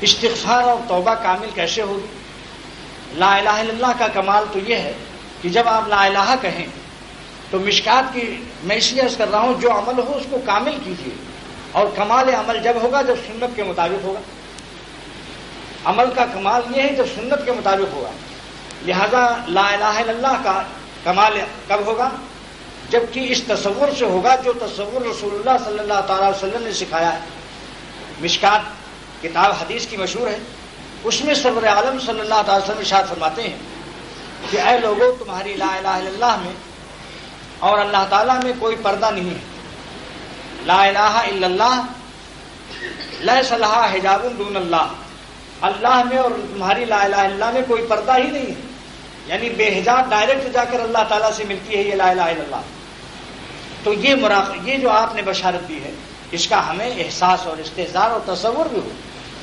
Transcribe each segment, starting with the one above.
استغفار اور توبہ کامل کیسے ہوگی؟ لا الہ الا اللہ کا کمال تو یہ ہے کہ جب آپ لا الہ کہیں تو مشکات کی میں اس لیے عرض کر رہا ہوں جو عمل ہو اس کو کامل کیجیے، اور کمال عمل جب ہوگا جب سنت کے مطابق ہوگا. عمل کا کمال یہ ہے جب سنت کے مطابق ہوگا. لہذا لا الہ الا اللہ کا کمال کب ہوگا؟ جبکہ اس تصور سے ہوگا جو تصور رسول اللہ صلی اللہ تعالی وسلم نے سکھایا ہے. مشکات کتاب حدیث کی مشہور ہے، اس میں سرور عالم صلی اللہ تعالی وسلم ارشاد فرماتے ہیں کہ اے لوگوں، تمہاری لا الہ الا اللہ میں اور اللہ تعالیٰ میں کوئی پردہ نہیں ہے. لا الہ الا اللہ لیس لہا حجاب دون اللہ. اللہ میں اور تمہاری لا الہ الا اللہ میں کوئی پردہ ہی نہیں ہے، یعنی بے حجاب ڈائریکٹ جا کر اللہ تعالیٰ سے ملتی ہے یہ لا الہ الا اللہ. تو یہ جو آپ نے بشارت دی ہے اس کا ہمیں احساس اور استحضار اور تصور بھی ہو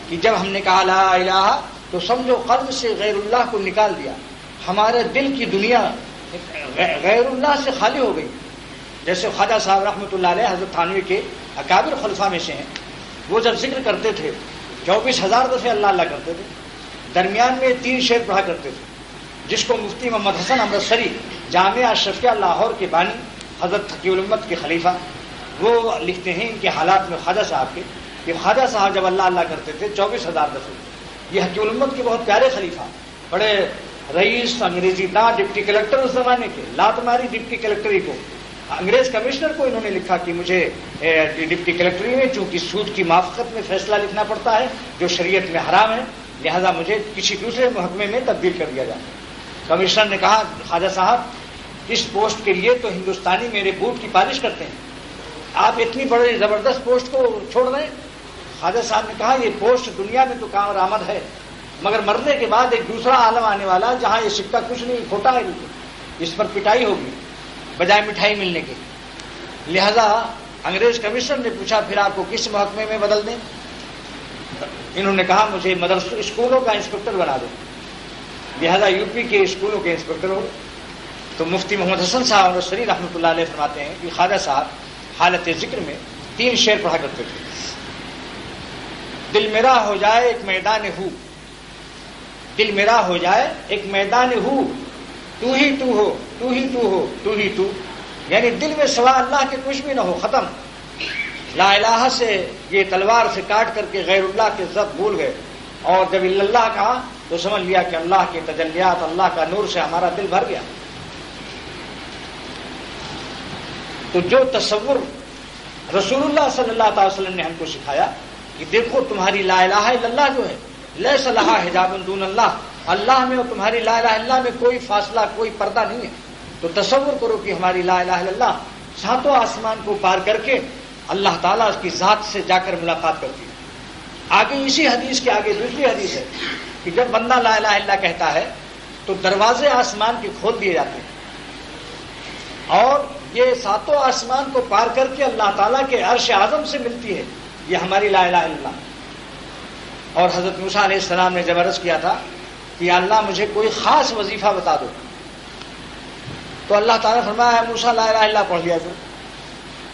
کہ جب ہم نے کہا لا الہ تو سمجھو قلب سے غیر اللہ کو نکال دیا، ہمارے دل کی دنیا غیر اللہ سے خالی ہو گئی. جیسے خواجہ صاحب رحمۃ اللہ علیہ حضرت تھانوی کے اکابر خلفاء میں سے ہیں، وہ جب ذکر کرتے تھے 24,000 دفعے اللہ اللہ کرتے تھے، درمیان میں 3 شعر پڑھا کرتے تھے، جس کو مفتی محمد حسن امرتسری جامعہ اشرفیہ لاہور کے بانی حضرت تقی الامت کے خلیفہ وہ لکھتے ہیں ان کے حالات میں خواجہ صاحب کے کہ خواجہ صاحب جب اللہ اللہ کرتے تھے 24,000 دفعے. یہ حقیق الامت کے بہت پیارے خلیفہ، بڑے رئیس، انگریزی داں، ڈپٹی کلکٹر اس زمانے کے، لات ماری ڈپٹی کلکٹری کو، انگریز کمشنر کو انہوں نے لکھا کہ مجھے ڈپٹی کلکٹری میں چونکہ سود کی موافقت میں فیصلہ لکھنا پڑتا ہے جو شریعت میں حرام ہے، لہذا مجھے کسی دوسرے محکمے میں تبدیل کر دیا جائے. کمشنر نے کہا خواجہ صاحب اس پوسٹ کے لیے تو ہندوستانی میرے بوٹ کی پالش کرتے ہیں، آپ اتنی بڑی زبردست پوسٹ کو چھوڑ رہے ہیں. خواجہ صاحب نے کہا یہ پوسٹ دنیا میں تو کارآمد ہے، مگر مرنے کے بعد ایک دوسرا عالم آنے والا جہاں یہ سکہ کچھ نہیں کھوٹا ہے، اس پر پٹائی ہوگی بجائے مٹھائی ملنے کے. لہذا انگریز کمشنر نے پوچھا پھر آپ کو کس محکمے میں بدل دیں؟ انہوں نے کہا مجھے مدرسوں اسکولوں کا انسپکٹر بنا دو. لہذا یو پی کے اسکولوں کے انسپکٹر ہو. تو مفتی محمد حسن صاحب اور سری رحمۃ اللہ علیہ فرماتے ہیں کہ خواجہ صاحب حالت ذکر میں 3 شعر پڑھا کرتے تھے. دل میرا ہو جائے ایک میدان ہو، دل میرا ہو جائے ایک میدان ہو، تو ہی تو ہو، تو ہی تو ہو، تو ہی تو، یعنی دل میں سوا اللہ کے کچھ بھی نہ ہو، ختم. لا الہ سے یہ تلوار سے کاٹ کر کے غیر اللہ کے ضبط بھول گئے، اور جب اللہ کہا تو سمجھ لیا کہ اللہ کے تجلیات، اللہ کا نور سے ہمارا دل بھر گیا. تو جو تصور رسول اللہ صلی اللہ تعالی وسلم نے ہم کو سکھایا کہ دیکھو تمہاری لا الہ الا اللہ جو ہے لیس لہا حجاب دون اللہ، اللہ میں اور تمہاری لا الہ الا اللہ میں کوئی فاصلہ، کوئی پردہ نہیں ہے. تو تصور کرو کہ ہماری لا الہ الا اللہ 7 آسمان کو پار کر کے اللہ تعالیٰ کی ذات سے جا کر ملاقات کرتی ہے. آگے اسی حدیث کے آگے دوسری حدیث ہے کہ جب بندہ لا الہ الا اللہ کہتا ہے تو دروازے آسمان کے کھول دیے جاتے ہیں، اور یہ 7 آسمان کو پار کر کے اللہ تعالیٰ کے عرش اعظم سے ملتی ہے. یہ ہماری لا الہ الا اللہ. اور حضرت موسیٰ علیہ السلام نے جب عرض کیا تھا کہ اللہ مجھے کوئی خاص وظیفہ بتا دو، تو اللہ تعالیٰ نے فرمایا موسیٰ لا الہ الا اللہ پڑھ لیا.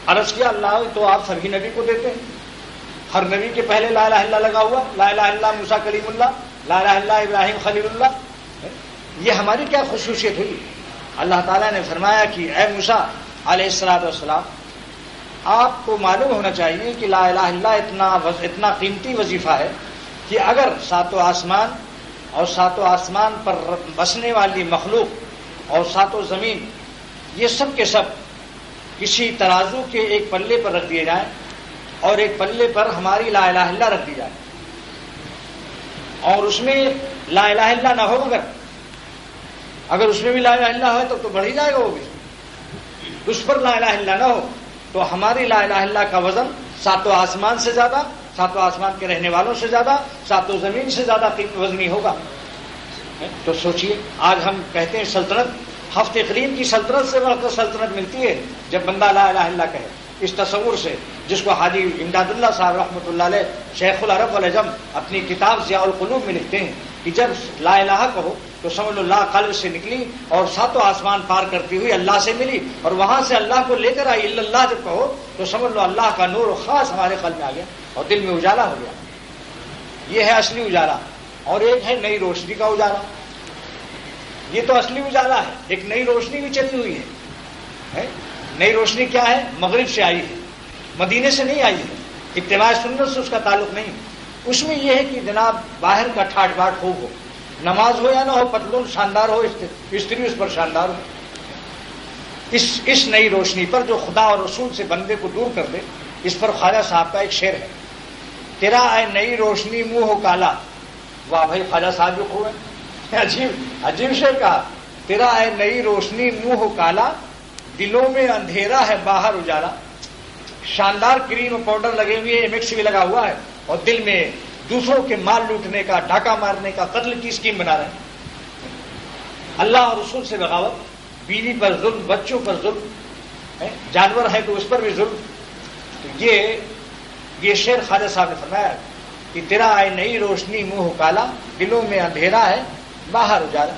عرض کیا اللہ تو آپ سبھی نبی کو دیتے ہیں، ہر نبی کے پہلے لا الہ الا اللہ لگا ہوا، لا الہ الا اللہ موسیٰ کلیم اللہ، لا الہ الا اللہ ابراہیم خلیل اللہ. یہ ہماری کیا خصوصیت ہوئی؟ اللہ تعالیٰ نے فرمایا کہ اے موسیٰ علیہ الصلوۃ والسلام، آپ کو معلوم ہونا چاہیے کہ لا الہ الا اللہ اتنا قیمتی وظیفہ ہے کہ اگر 7 آسمان اور 7 آسمان پر بسنے والی مخلوق اور 7 زمین یہ سب کے سب کسی ترازو کے ایک پلے پر رکھ دیے جائیں اور ایک پلے پر ہماری لا الہ الا اللہ رکھ دی جائے، اور اس میں لا الہ الا اللہ نہ ہو، اگر اس میں بھی لا الہ الا اللہ ہے تو بڑھ ہی جائے گا وہ بھی، اس پر لا الہ الا اللہ نہ ہو تو ہماری لا الہ الا اللہ کا وزن 7 آسمان سے زیادہ، 7 آسمان کے رہنے والوں سے زیادہ، 7 زمین سے زیادہ وزنی ہوگا. تو سوچئے آج ہم کہتے ہیں سلطنت، ہفت اقلیم کی سلطنت سے بڑھ کر سلطنت ملتی ہے جب بندہ لا الہ الا اللہ کہے. اس تصور سے جس کو حاجی امداد اللہ صاحب رحمۃ اللہ علیہ شیخ العرب والعجم اپنی کتاب ضیاء القلوب میں لکھتے ہیں کہ جب لا الہ کہو تو سمجھ لو لا قلب سے نکلی اور 7 آسمان پار کرتی ہوئی اللہ سے ملی، اور وہاں سے اللہ کو لے کر آئی. اللہ جب کہو تو سمجھ لو اللہ کا نور خاص ہمارے قلب میں آ گیا اور دل میں اجالا ہو گیا. یہ ہے اصلی اجالا، اور ایک ہے نئی روشنی کا اجالا. یہ تو اصلی اجالا ہے، ایک نئی روشنی بھی چلی ہوئی ہے. نئی روشنی کیا ہے؟ مغرب سے آئی ہے، مدینے سے نہیں آئی ہے، اتباع سنت سے اس کا تعلق نہیں. اس میں یہ ہے کہ جناب باہر کا ٹھاٹ باٹ ہو، نماز ہو یا نہ ہو، پتلون شاندار ہو، استری اس پر شاندار ہو. اس نئی روشنی پر جو خدا اور رسول سے بندے کو دور کر دے، اس پر خواجہ صاحب کا ایک شعر ہے، تیرا اے نئی روشنی منہ ہو کالا. واہ بھائی، خواجہ صاحب جو خوب ہے، عجیب شعر کہا. تیرا اے نئی روشنی منہ ہو کالا، دلوں میں اندھیرا ہے باہر اجالا. شاندار کریم اور پاؤڈر لگے ہوئے، ایم ایکس بھی لگا ہوا ہے، اور دل میں دوسروں کے مال لوٹنے کا، ڈھاکہ مارنے کا، قتل کی اسکیم بنا رہے ہیں. اللہ اور رسول سے بغاوت، بیوی پر ظلم، بچوں پر ظلم، جانور ہے تو اس پر بھی ظلم. تو یہ شعر خواجہ صاحب نے فرمایا کہ تیرا اے نئی روشنی منہ کالا، دلوں میں اندھیرا ہے باہر اجالا.